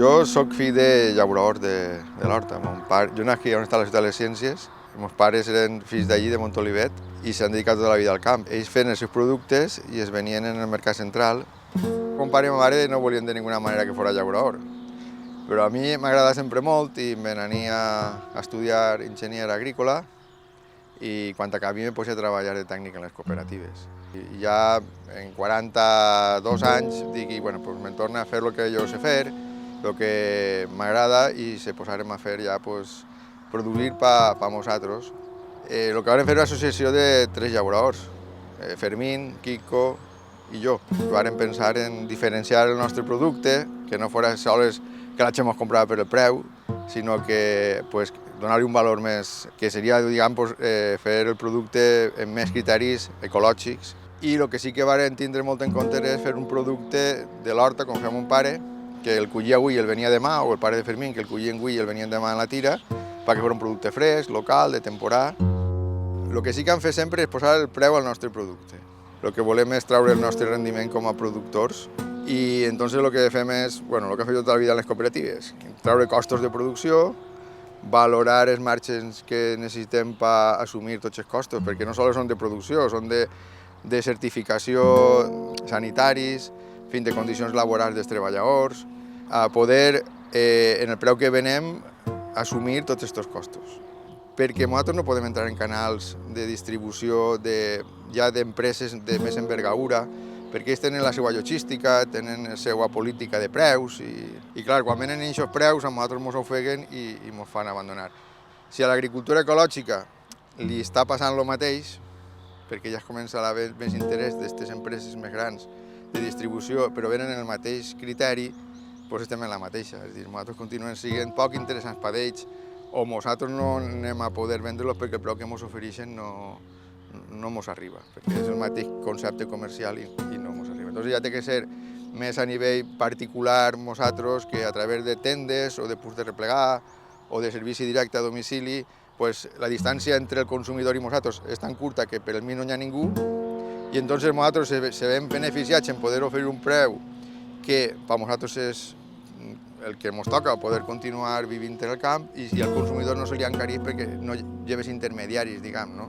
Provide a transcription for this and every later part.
Jo sóc fill de llauradors de l'Horta. Jo nasc on està la Ciutat de les Ciències. Meus pares eren fills d'allí, de Montolivet, i s'han dedicat tota la vida al camp. Ells feien els seus productes i es venien en el mercat central. Mon pare i ma mare no volien de ninguna manera que fos llaurador, però a mi m'agradava sempre molt i me n'ania a estudiar enginyer agrícola i quan acabé me posé a treballar de tècnic en les cooperatives. I ja en 42 anys dic, bueno, pues me torno a fer el que jo sé fer, el que m'agrada, i se posarem a fer ja pues, produir pa nosaltres. El que vam fer era l'associació de 3 llauradors, Fermín, Quico i jo. Vam pensar en diferenciar el nostre producte, que no fos sols que la gent ens comprava per el preu, sinó que pues, donar-li un valor més, que seria pues, fer el producte amb més criteris ecològics. I el que sí que vam tindre molt en compte és fer un producte de l'horta, com feia mon pare, que el collia avui i el venia demà, o el pare de Fermín, que el collien avui i el venien demà en la tira, perquè fos un producte fresc, local, de temporada. El que sí que hem fet sempre és posar el preu al nostre producte. El que volem és treure el nostre rendiment com a productors i entonces el que fem és, bueno, el que he fet tota la vida en les cooperatives, treure costos de producció, valorar els marges que necessitem per assumir tots els costos, perquè no sols són de producció, són de certificació sanitaris, fins de condicions laborals dels treballadors, a poder, en el preu que venem, assumir tots aquests costos. Perquè nosaltres no podem entrar en canals de distribució ja d'empreses de més envergadura, perquè ells tenen la seva logística, tenen la seva política de preus i clar, quan venen aquests preus a nosaltres ens ofeguen i ens fan abandonar. Si a l'agricultura ecològica li està passant el mateix, perquè ja es comença a haver més interès d'aquestes empreses més grans de distribució, però venen el mateix criteri, doncs estem en la mateixa. És a dir, nosaltres continuem sent poc interessants per ells, o nosaltres no anem a poder vendre-los perquè el preu que ens ofereixen no ens arriba, perquè és el mateix concepte comercial i no ens arriba. Llavors ja té que ser més a nivell particular nosaltres que a través de tendes o de punts de replegar o de servici directe a domicili, pues, la distància entre el consumidor i nosaltres és tan curta que per mi no hi ha ningú, i entonces nosaltres se veiem beneficiats en poder oferir un preu que per nosaltres és el que ens toca, poder continuar vivint en el camp, i al consumidor no se li encareix perquè no lleves intermediaris, diguem, no?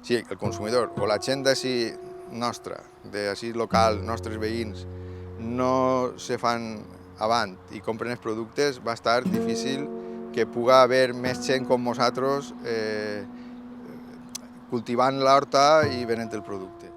Si el consumidor o la gent d'ací nostra, d'ací local, nostres veïns, no se fan avant i compren els productes, va estar difícil que pugui haver més gent com nosaltres cultivant l'horta i venent el producte.